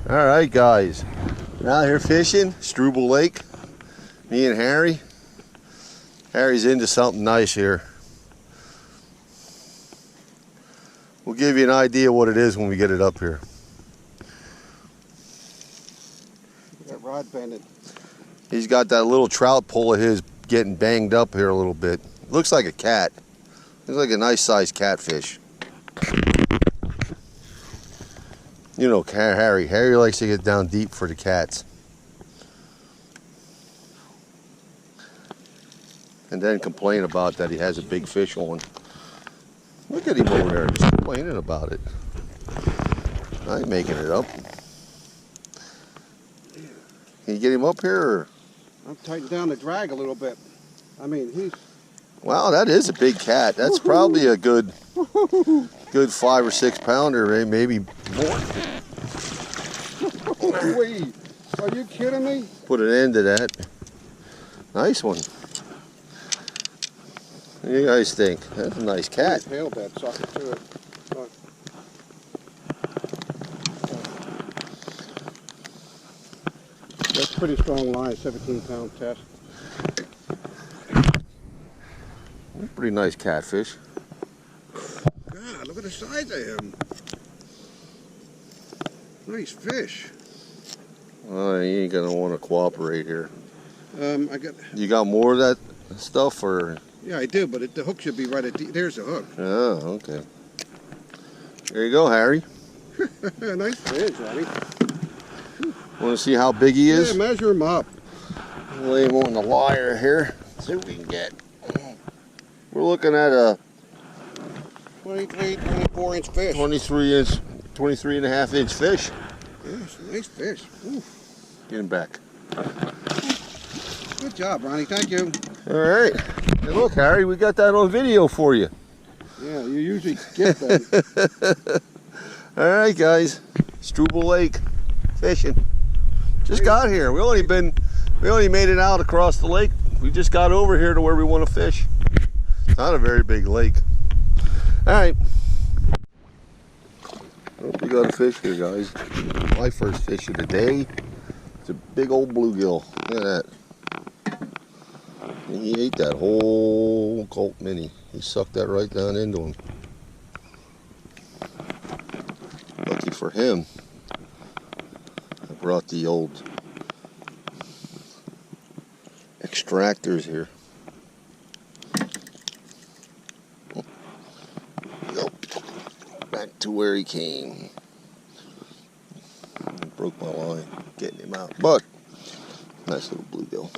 All right, guys. We're out here fishing, Struble Lake. Me and Harry. Harry's into something nice here. We'll give you an idea what it is when we get it up here. That rod bended. He's got that little trout pole of his getting banged up here a little bit. Looks like a cat. Looks like a nice sized catfish. You know Harry. Harry likes to get down deep for the cats. And then complain about that he has a big fish on. Look at him over there, just complaining about it. I ain't making it up. Can you get him up here? Or? I'm tightening down the drag a little bit. I mean, he's... Wow, that is a big cat. That's probably a good 5 or 6 pounder, maybe more. Wait, are you kidding me? Put an end to that. Nice one. What do you guys think? That's a nice cat. Tail bed, suck it to it. Look. That's a pretty strong line, 17-pound test. Pretty nice catfish. God, look at the size of him. Nice fish. Oh, you ain't gonna want to cooperate here. You got more of that stuff, or? Yeah, I do, but the hook should be right at there's the hook. Oh, okay. There you go, Harry. Nice fish, Harry. Want to see how big he is? Yeah, measure him up. Lay him on the wire here. See what we can get. We're looking at a 23, 24 inch fish. 23 and a half inch fish. Yes, nice fish. Ooh. Get him back. Good job, Ronnie. Thank you. All right. Hey, look, Harry, we got that on video for you. Yeah, you usually get them. All right, guys. Struble Lake fishing. Just got here. We only made it out across the lake. We just got over here to where we want to fish. Not a very big lake. All right. Hope you got a fish here, guys. My first fish of the day. It's a big old bluegill. Look at that. And he ate that whole Colt Mini. He sucked that right down into him. Lucky for him, I brought the old extractors here. Back to where he came. I broke my line getting him out, but nice little bluegill.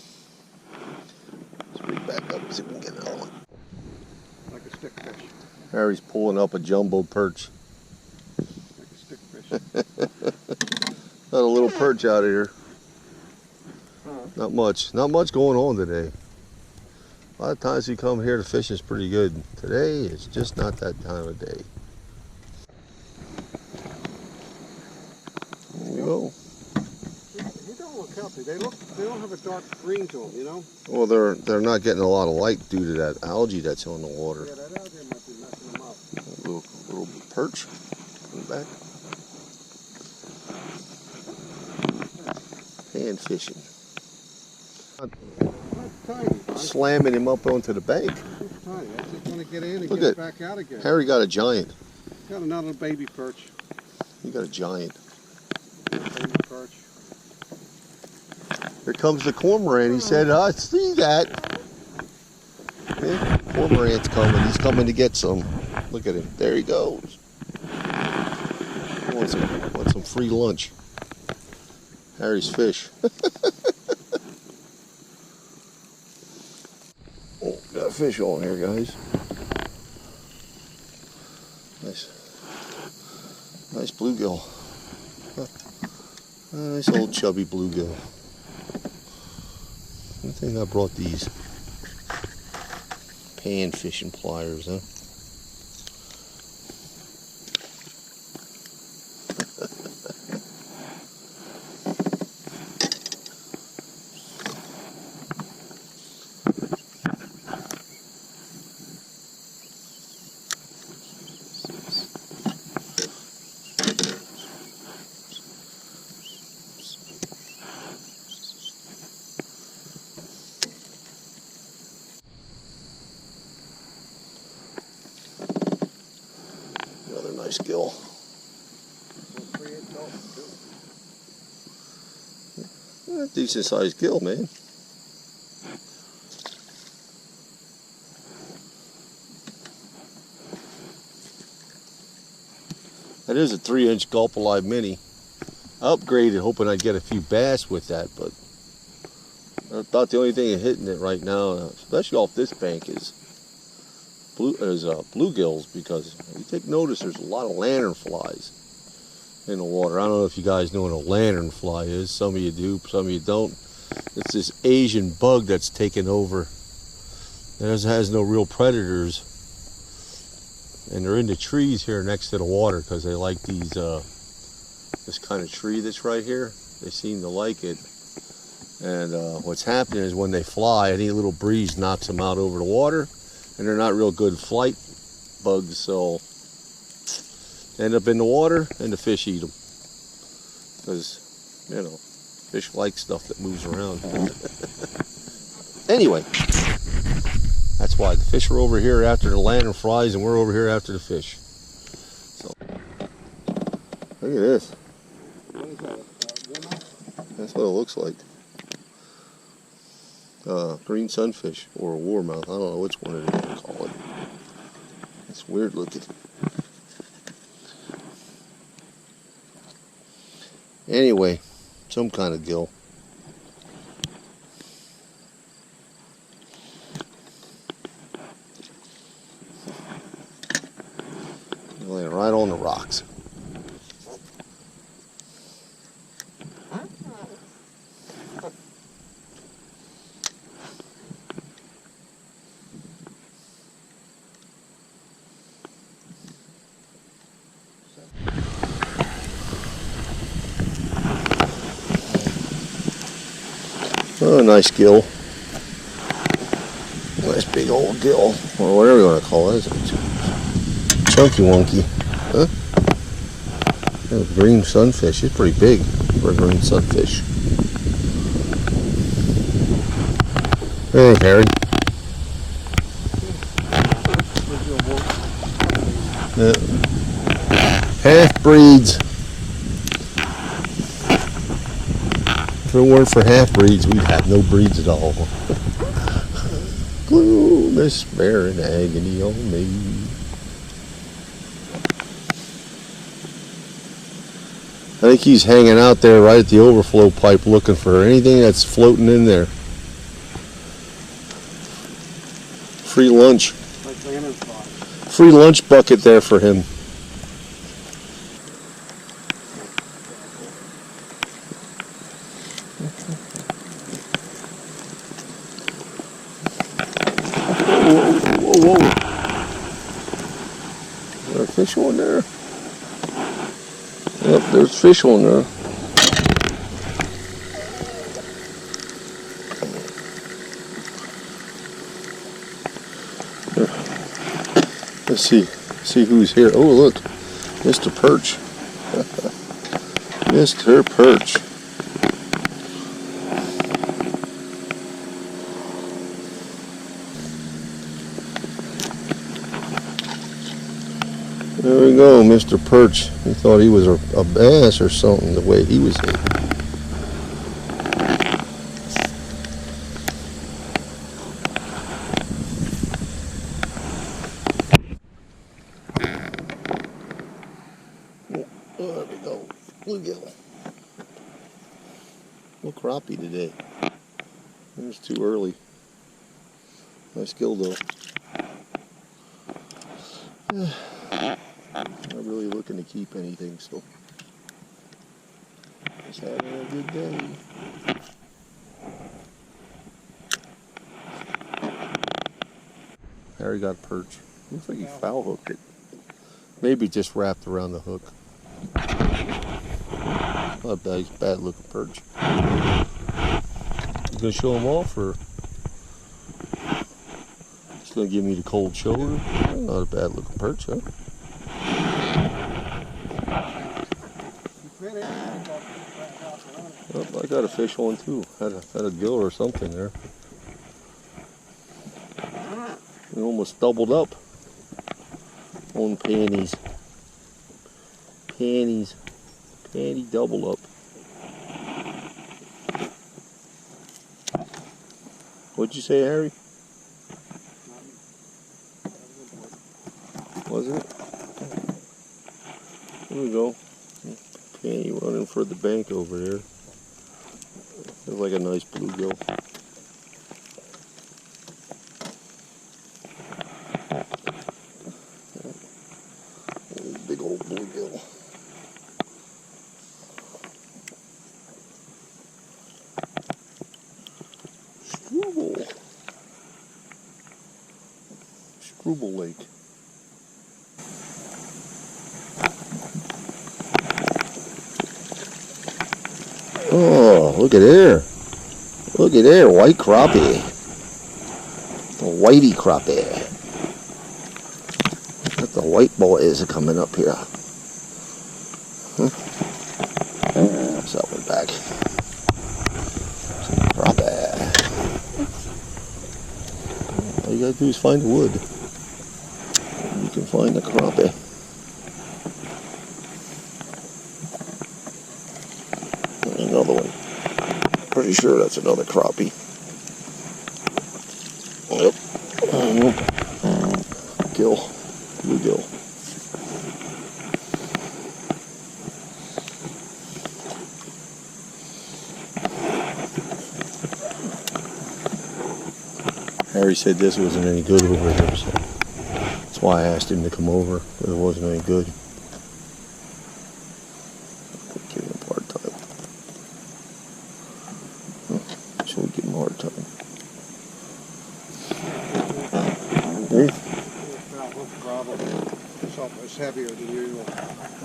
Let's reach back up and see if we can get another one. Like a stick fish. Harry's pulling up a jumbo perch. Like a stick fish. Got a little perch out of here. Not much going on today. A lot of times we come here to fish is pretty good. Today it's just not that time of day. There you go. He don't look healthy. They don't have a dark green to them, you know? Well, they're not getting a lot of light due to that algae that's on the water. Yeah, that algae might be messing them up. A little perch in the back. Hand fishing. That's tiny, Ron. Slamming him up onto the bank. It's tiny. I just want to get in and Look get at it back out again. Harry got a giant. Got another baby perch. You got a giant. Baby perch. Here comes the cormorant. He said, I see that. Yeah, cormorant's coming. He's coming to get some. Look at him. There he goes. Want some free lunch. Harry's fish. Oh, got a fish on here, guys. Nice bluegill. Nice old chubby bluegill. I think I brought these pan fishing pliers, huh? nice gill. Decent sized gill, man. That is a 3-inch Gulp Alive Mini. I upgraded hoping I'd get a few bass with that, but I thought the only thing hitting it right now, especially off this bank, is bluegills, because you take notice there's a lot of lanternflies in the water. I don't know if you guys know what a lanternfly is. Some of you do, some of you don't. It's this Asian bug that's taken over. It has no real predators, and they're in the trees here next to the water because they like these this kind of tree that's right here. They seem to like it. And what's happening is when they fly, any little breeze knocks them out over the water, and they're not real good flight bugs, so they end up in the water and the fish eat them. Because, you know, fish like stuff that moves around. Anyway, that's why the fish are over here after the lanternflies and we're over here after the fish. So, look at this. That's what it looks like. Green sunfish or a warmouth. I don't know which one it is to call it. It's weird looking. Anyway, some kind of gill. Laying right on the rocks. Oh, nice gill. Nice big old gill, or whatever you want to call it. It's a chunky wonky. Huh? Yeah, green sunfish. It's pretty big for a green sunfish. Hey, Harry. Half breeds. If it weren't for half breeds, we'd have no breeds at all. Gloom, despair, and agony on me. I think he's hanging out there right at the overflow pipe looking for anything that's floating in there. Free lunch. Like lanternflies. Free lunch bucket there for him. Whoa. Is there a fish on there? Yep, there's fish on there. Let's see who's here. Oh, look, Mr. Perch. Mr. Perch. There we go, Mr. Perch. He thought he was a bass or something the way he was hitting. Oh, there we go. Bluegill. No crappie today. It's too early. Nice gill though. Not really looking to keep anything, so just having a good day. Harry got a perch. Looks like he foul hooked it. Maybe just wrapped around the hook. Not a bad looking perch. You gonna show him off, or just gonna give me the cold shoulder? Not a bad looking perch, huh? Oh, I got a fish on too. Had a gill or something there. We almost doubled up on panties. panties. Panty double up. What'd you say, Harry? Wasn't it? There we go. Panty running for the bank over there. Looks like a nice bluegill. Big old bluegill. Struble. Struble Lake. Oh, look at there. Look at there, white crappie. The whitey crappie. Look, the white boys are coming up here. Huh? There's that one back. Some crappie. All you gotta do is find the wood. You can find the crappie. Another one. Pretty sure that's another crappie. Yep. Gill. Bluegill. Harry said this wasn't any good over here, so that's why I asked him to come over, because it wasn't any good. Give him a hard time. Should we give him a hard time? Something that's heavier than usual.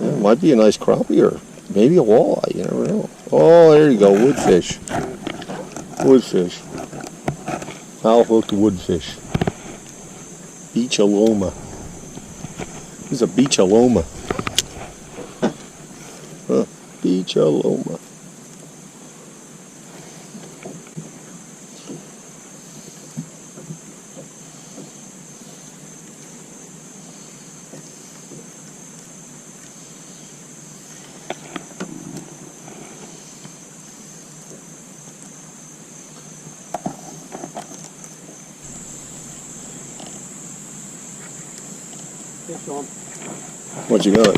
Yeah, it might be a nice crappie or maybe a walleye, you never know. Oh, there you go, woodfish. Woodfish. Foul-hooked woodfish. Beachaloma. This is a beachaloma. Huh, beachaloma. Fish on. What you got?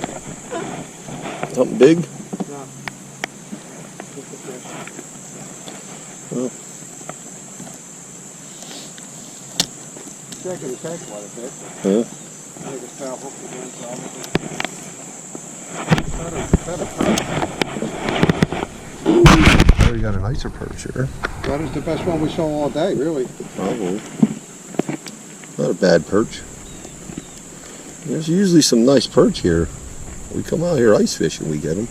Something big? No. Just a fish. Oh. Checking the tank quite a bit. Yeah. I think it's foul hooked again, probably. Oh, you got a nicer perch here. That is the best one we saw all day, really. Probably. Not a bad perch. There's usually some nice perch here. We come out here ice fishing, we get them.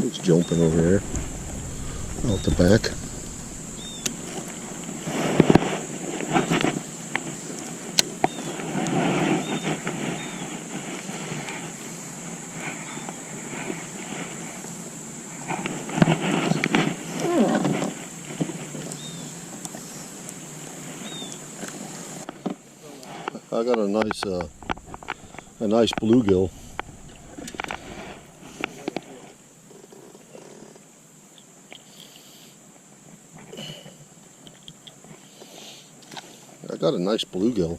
It's jumping over there. Out the back. I got a nice bluegill. I got a nice bluegill.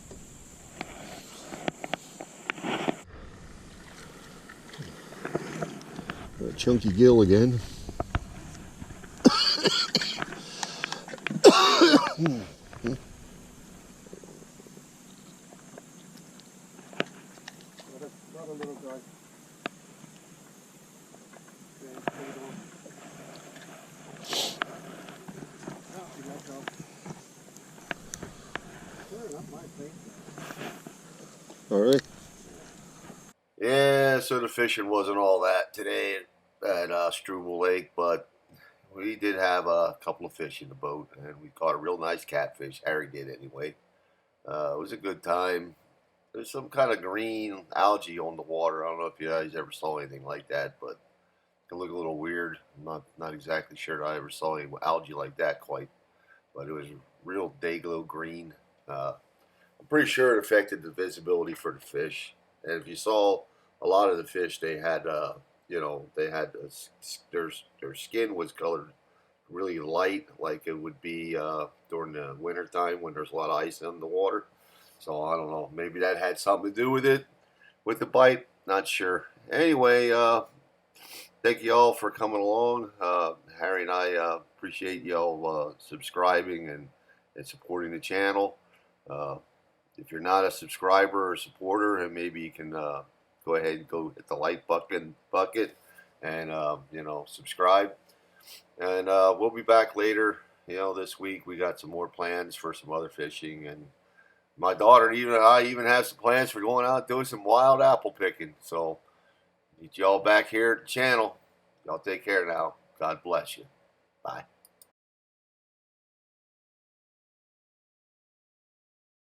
A chunky gill again. Not a little guy. All right. Yeah, so the fishing wasn't all that today at Struble Lake, but we did have a couple of fish in the boat, and we caught a real nice catfish. Harry did anyway. It was a good time. There's some kind of green algae on the water. I don't know if you guys ever saw anything like that, but it can look a little weird. I'm not exactly sure that I ever saw any algae like that quite, but it was real day-glow green. I'm pretty sure it affected the visibility for the fish. And if you saw a lot of the fish, they had, you know, they had their skin was colored really light, like it would be during the winter time when there's a lot of ice in the water. So I don't know. Maybe that had something to do with it, with the bite. Not sure. Anyway, thank you all for coming along. Harry and I appreciate y'all subscribing and supporting the channel. If you're not a subscriber or supporter, and maybe you can go ahead and go hit the like bucket and you know, subscribe. And we'll be back later. You know, this week we got some more plans for some other fishing, and my daughter and I even have some plans for going out doing some wild apple picking. So meet y'all back here at the channel. Y'all take care now. God bless you. Bye.